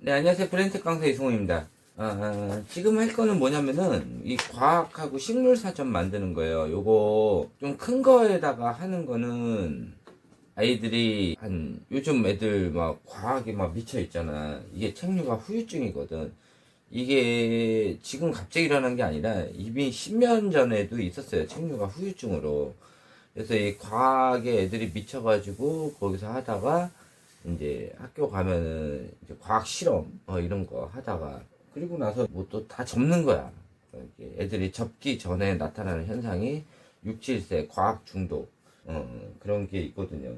네, 안녕하세요. 브랜드 강사 이승호입니다. 지금 할 거는 뭐냐면은, 이 과학하고 식물 사전 만드는 거예요. 요거 좀 큰 거에다가 하는 거는 아이들이 요즘 애들 막 과학에 막 미쳐 있잖아. 이게 책류가 후유증이거든. 이게 지금 갑자기 일어난 게 아니라 이미 10년 전에도 있었어요. 책류가 후유증으로. 그래서 이 과학에 애들이 미쳐가지고 거기서 하다가 이제 학교 가면은 이제 과학 실험 이런 거 하다가 그리고 나서 뭐 또 다 접는 거야. 이렇게 애들이 접기 전에 나타나는 현상이 6, 7세 과학 중독 그런 게 있거든요.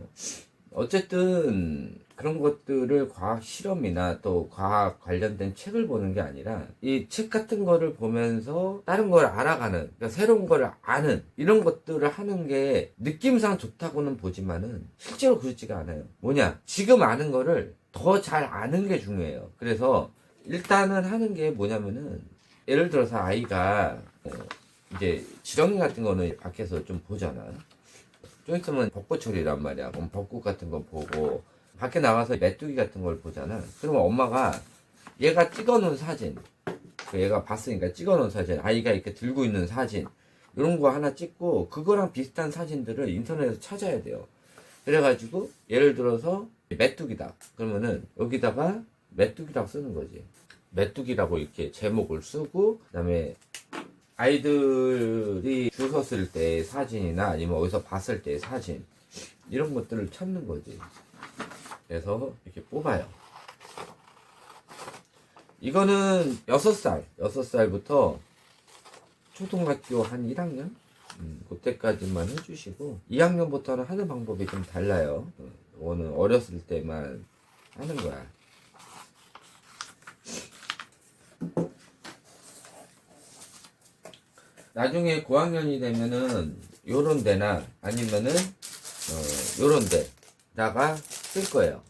어쨌든 그런 것들을 과학 실험이나 또 과학 관련된 책을 보는 게 아니라 이 책 같은 거를 보면서 다른 걸 알아가는, 그러니까 새로운 걸 아는 이런 것들을 하는 게 느낌상 좋다고는 보지만은 실제로 그렇지가 않아요. 뭐냐, 지금 아는 거를 더 잘 아는 게 중요해요. 그래서 일단은 하는 게 뭐냐면은, 예를 들어서 아이가 이제 지렁이 같은 거는 밖에서 좀 보잖아. 좀 있으면 벚꽃철이란 말이야. 그럼 벚꽃 같은 거 보고 밖에 나가서 메뚜기 같은 걸 보잖아. 그러면 엄마가 얘가 찍어놓은 사진, 얘가 봤으니까 찍어놓은 사진, 아이가 이렇게 들고 있는 사진 이런 거 하나 찍고 그거랑 비슷한 사진들을 인터넷에서 찾아야 돼요. 그래가지고 예를 들어서 메뚜기다 그러면은 여기다가 메뚜기라고 쓰는 거지. 메뚜기라고 이렇게 제목을 쓰고, 그 다음에 아이들이 줄 섰을 때 사진이나 아니면 어디서 봤을 때 사진 이런 것들을 찾는 거지. 그래서 이렇게 뽑아요. 이거는 6살부터 초등학교 한 1학년? 그때까지만 해주시고 2학년부터는 하는 방법이 좀 달라요. 이거는 어렸을 때만 하는 거야. 나중에 고학년이 되면은 요런 데나 아니면은 요런 데다가 쓸 거예요.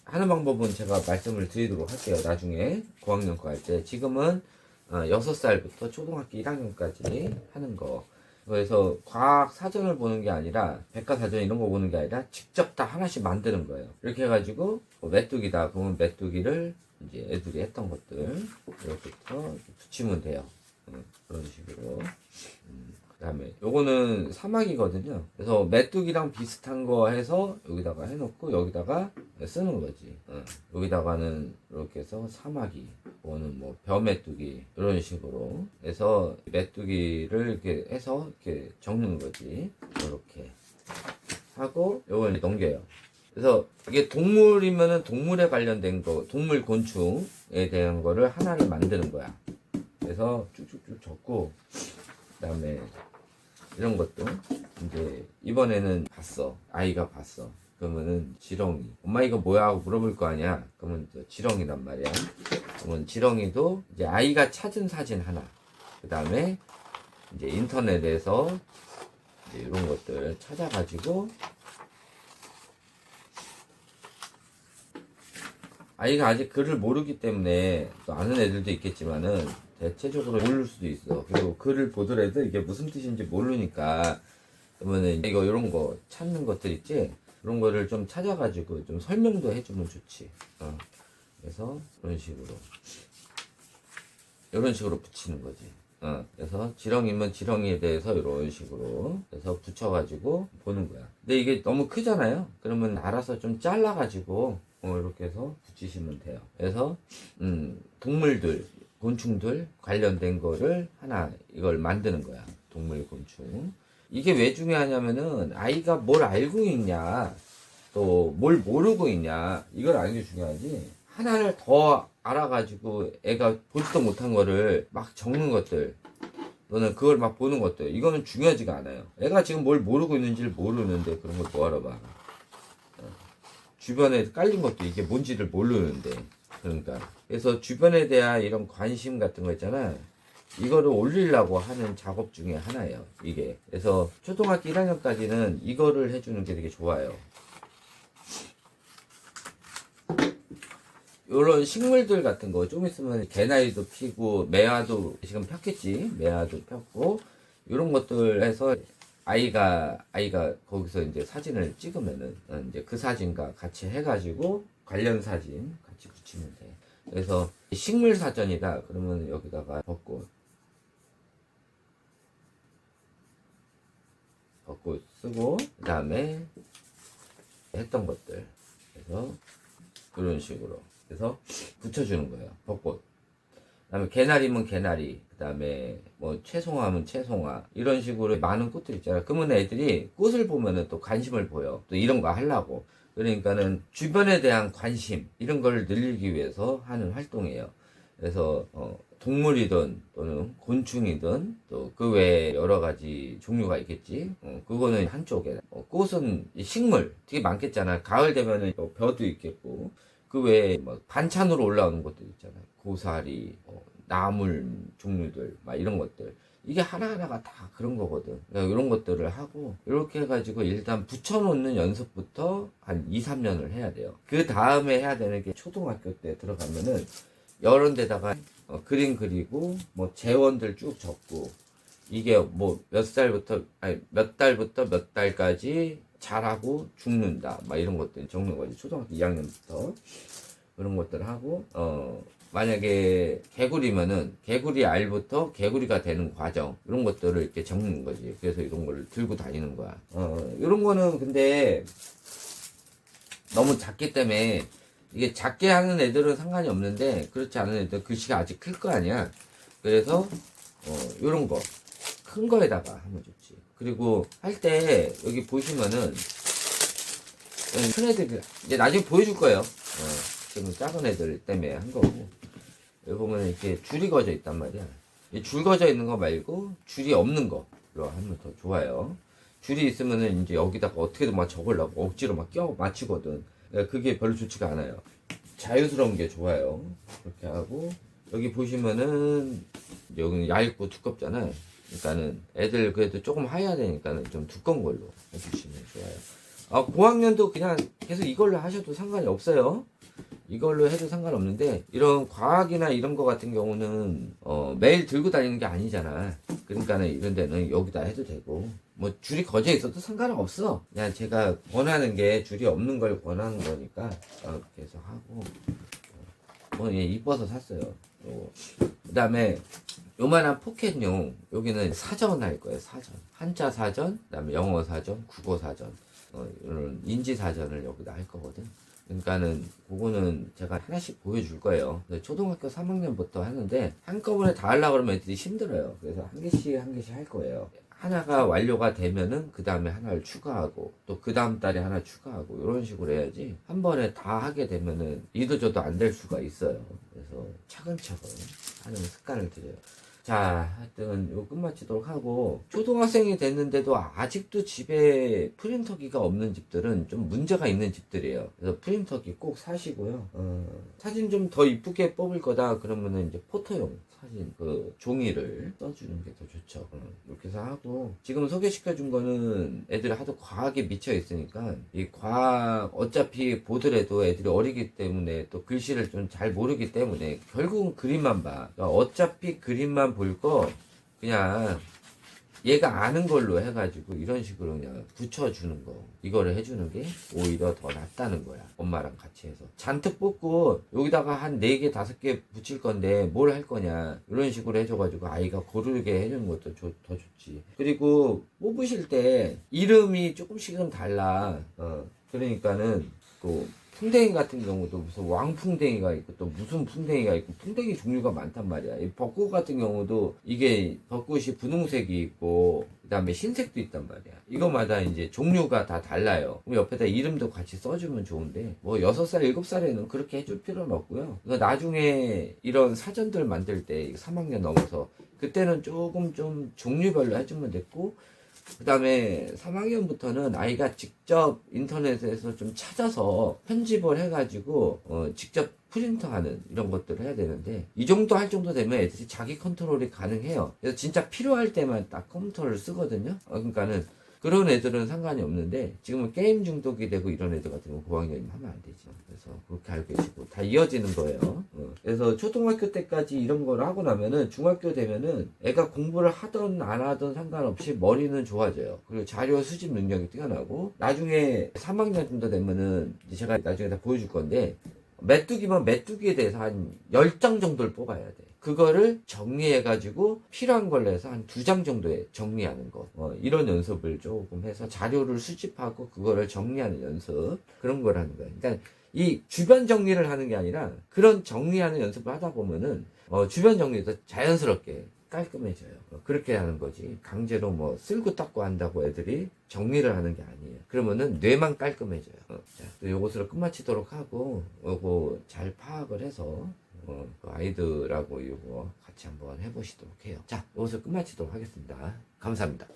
하는 방법은 제가 말씀을 드리도록 할게요. 나중에 고학년 거 할 때. 지금은 6살부터 초등학교 1학년까지 하는 거. 그래서 과학 사전을 보는 게 아니라 백과사전 이런 거 보는 게 아니라 직접 다 하나씩 만드는 거예요. 이렇게 해가지고 메뚜기다 그러면 메뚜기를 이제 애들이 했던 것들 이렇게부터 붙이면 돼요. 그런 식으로. 그 다음에 요거는 사막이거든요. 그래서 메뚜기랑 비슷한 거 해서 여기다가 해놓고 여기다가 쓰는 거지. 여기다가는 이렇게 해서 사마귀, 요거는 뭐 벼메뚜기 이런 식으로 해서 메뚜기를 이렇게 해서 이렇게 적는 거지. 이렇게 하고 요걸 넘겨요. 그래서 이게 동물이면은 동물에 관련된 거, 동물 곤충에 대한 거를 하나를 만드는 거야. 그래서 쭉쭉쭉 적고, 그 다음에 이런 것도 이제 이번에는 봤어. 아이가 봤어. 그러면은 지렁이. 엄마 이거 뭐야 하고 물어볼 거 아니야. 그러면 또 지렁이란 말이야. 그러면 지렁이도 이제 아이가 찾은 사진 하나. 그 다음에 이제 인터넷에서 이제 이런 것들 찾아가지고 아이가 아직 글을 모르기 때문에 또 아는 애들도 있겠지만은 대체적으로 모를 수도 있어. 그리고 글을 보더라도 이게 무슨 뜻인지 모르니까 그러면은 이거 이런 거 찾는 것들 있지? 그런 거를 좀 찾아가지고 좀 설명도 해주면 좋지. 그래서 이런 식으로 붙이는 거지. 그래서 지렁이면 지렁이에 대해서 이런 식으로 해서 붙여가지고 보는 거야. 근데 이게 너무 크잖아요. 그러면 알아서 좀 잘라가지고 이렇게 해서 붙이시면 돼요. 그래서 동물들, 곤충들 관련된 거를 하나 이걸 만드는 거야. 동물, 곤충. 이게 왜 중요하냐면은 아이가 뭘 알고 있냐, 또 뭘 모르고 있냐, 이걸 아는 게 중요하지. 하나를 더 알아가지고 애가 보지도 못한 거를 막 적는 것들, 너는 그걸 막 보는 것들, 이거는 중요하지가 않아요. 애가 지금 뭘 모르고 있는지를 모르는데 그런 걸 뭐하러 봐. 주변에 깔린 것도 이게 뭔지를 모르는데. 그러니까 그래서 주변에 대한 이런 관심 같은 거 있잖아, 이거를 올리려고 하는 작업 중에 하나예요 이게. 그래서 초등학교 1학년까지는 이거를 해주는 게 되게 좋아요. 요런 식물들 같은 거 좀 있으면 개나리도 피고 매화도 지금 폈겠지. 매화도 폈고 요런 것들 해서 아이가 거기서 이제 사진을 찍으면은 이제 그 사진과 같이 해가지고 관련 사진 같이 붙이면 돼. 그래서 식물 사전이다 그러면 여기다가 벚꽃 쓰고 그 다음에 했던 것들 그래서 이런 식으로 해서 붙여주는 거예요. 벚꽃. 그 다음에 개나리면 개나리, 그 다음에 뭐 채송화면 채송화, 이런 식으로 많은 꽃들 있잖아요. 그러면 애들이 꽃을 보면은 또 관심을 보여. 또 이런 거 하려고. 그러니까는 주변에 대한 관심, 이런 걸 늘리기 위해서 하는 활동이에요. 그래서, 동물이든 또는 곤충이든 또 그 외에 여러 가지 종류가 있겠지. 그거는 한쪽에. 꽃은 식물 되게 많겠잖아. 가을 되면은 또 벼도 있겠고. 그 외에 뭐 반찬으로 올라오는 것들 있잖아요. 고사리, 나물 종류들, 막 이런 것들. 이게 하나하나가 다 그런 거거든. 그러니까 이런 것들을 하고, 이렇게 해가지고 일단 붙여놓는 연습부터 한 2, 3년을 해야 돼요. 그 다음에 해야 되는 게 초등학교 때 들어가면은, 여러 데다가 그림 그리고, 뭐 재원들 쭉 적고, 이게 뭐 몇 달부터 몇 달까지 자라고 죽는다. 막 이런 것들 적는 거지. 초등학교 2학년부터. 그런 것들 하고, 만약에 개구리면은 개구리 알부터 개구리가 되는 과정, 이런 것들을 이렇게 적는 거지. 그래서 이런 걸 들고 다니는 거야. 이런 거는 근데 너무 작기 때문에 이게 작게 하는 애들은 상관이 없는데 그렇지 않은 애들 글씨가 아직 클 거 아니야. 그래서 이런 거 큰 거에다가 하면 좋지. 그리고 할 때 여기 보시면은 큰 애들 이제 나중에 보여줄 거예요. 지금 작은 애들 때문에 한 거고. 여기 보면 이렇게 줄이 거져 있단 말이야. 이 줄 거져 있는 거 말고 줄이 없는 거로 하면 더 좋아요. 줄이 있으면은 이제 여기다가 어떻게든 막 적으려고 억지로 막 껴 맞추거든. 그게 별로 좋지가 않아요. 자유스러운 게 좋아요. 그렇게 하고 여기 보시면은 여기는 얇고 두껍잖아요. 그러니까는 애들 그래도 조금 하얘야 되니까는 좀 두꺼운 걸로 해주시면 좋아요. 고학년도 그냥 계속 이걸로 하셔도 상관이 없어요. 이걸로 해도 상관없는데 이런 과학이나 이런 거 같은 경우는 매일 들고 다니는 게 아니잖아. 그러니까는 이런 데는 여기다 해도 되고 뭐 줄이 거져 있어도 상관은 없어. 그냥 제가 권하는 게 줄이 없는 걸 권하는 거니까 그렇게 해서 하고 얘 이뻐서 샀어요. 그 다음에 요만한 포켓용 여기는 사전 할 거예요. 사전 한자 사전, 그 다음에 영어 사전, 국어 사전, 이런 인지 사전을 여기다 할 거거든. 그러니까는 그거는 제가 하나씩 보여줄 거예요. 초등학교 3학년부터 하는데 한꺼번에 다 하려고 그러면 애들이 힘들어요. 그래서 한 개씩 할 거예요. 하나가 완료가 되면은 그 다음에 하나를 추가하고 또 그 다음 달에 하나 추가하고 이런 식으로 해야지 한 번에 다 하게 되면은 이도저도 안 될 수가 있어요. 그래서 차근차근 하는 습관을 들여요. 자, 하여튼 요 끝마치도록 하고 초등학생이 됐는데도 아직도 집에 프린터기가 없는 집들은 좀 문제가 있는 집들이에요. 그래서 프린터기 꼭 사시고요. 사진 좀 더 이쁘게 뽑을 거다 그러면은 이제 포토용 사진 그 종이를 써주는 게 더 좋죠. 이렇게 해서 하고 지금 소개시켜 준 거는 애들이 하도 과학에 미쳐 있으니까 이 과학 어차피 보더라도 애들이 어리기 때문에 또 글씨를 좀 잘 모르기 때문에 결국은 그림만 봐. 그러니까 어차피 그림만 볼 거 그냥 얘가 아는 걸로 해가지고 이런 식으로 그냥 붙여주는 거 이거를 해주는 게 오히려 더 낫다는 거야. 엄마랑 같이 해서 잔뜩 뽑고 여기다가 한 4개 5개 붙일 건데 뭘 할 거냐 이런 식으로 해줘가지고 아이가 고르게 해주는 것도 더 좋지. 그리고 뽑으실 때 이름이 조금씩은 달라. 그러니까는 그 풍뎅이 같은 경우도 무슨 왕풍뎅이가 있고 또 무슨 풍뎅이가 있고 풍뎅이 종류가 많단 말이야. 이 벚꽃 같은 경우도 이게 벚꽃이 분홍색이 있고 그 다음에 흰색도 있단 말이야. 이거마다 이제 종류가 다 달라요. 그럼 옆에다 이름도 같이 써주면 좋은데 뭐 6살 7살에는 그렇게 해줄 필요는 없고요. 그러니까 나중에 이런 사전들 만들 때 3학년 넘어서 그때는 조금 좀 종류별로 해주면 됐고 그 다음에 3학년부터는 아이가 직접 인터넷에서 좀 찾아서 편집을 해가지고 직접 프린터하는 이런 것들을 해야 되는데 이 정도 할 정도 되면 애들이 자기 컨트롤이 가능해요. 그래서 진짜 필요할 때만 딱 컴퓨터를 쓰거든요. 그러니까는 그런 애들은 상관이 없는데 지금은 게임 중독이 되고 이런 애들 같은 경우 고학년이면 하면 안 되죠. 그래서 그렇게 알고 계시고 다 이어지는 거예요. 그래서 초등학교 때까지 이런 걸 하고 나면은 중학교 되면은 애가 공부를 하던 안 하던 상관없이 머리는 좋아져요. 그리고 자료 수집 능력이 뛰어나고 나중에 3학년 정도 되면은 이제 제가 나중에 다 보여줄 건데 메뚜기면 메뚜기에 대해서 한 10장 정도를 뽑아야 돼. 그거를 정리해가지고 필요한 걸로 해서 한 2장 정도에 정리하는 거. 이런 연습을 조금 해서 자료를 수집하고 그거를 정리하는 연습. 그런 걸 하는 거야. 그러니까 이 주변 정리를 하는 게 아니라 그런 정리하는 연습을 하다 보면은 주변 정리도 자연스럽게 깔끔해져요. 그렇게 하는 거지. 강제로 뭐 쓸고 닦고 한다고 애들이 정리를 하는 게 아니에요. 그러면은 뇌만 깔끔해져요. 자, 또 요것으로 끝마치도록 하고 요거 잘 파악을 해서 그 아이들하고 이거 같이 한번 해보시도록 해요. 자, 요것을 끝마치도록 하겠습니다. 감사합니다.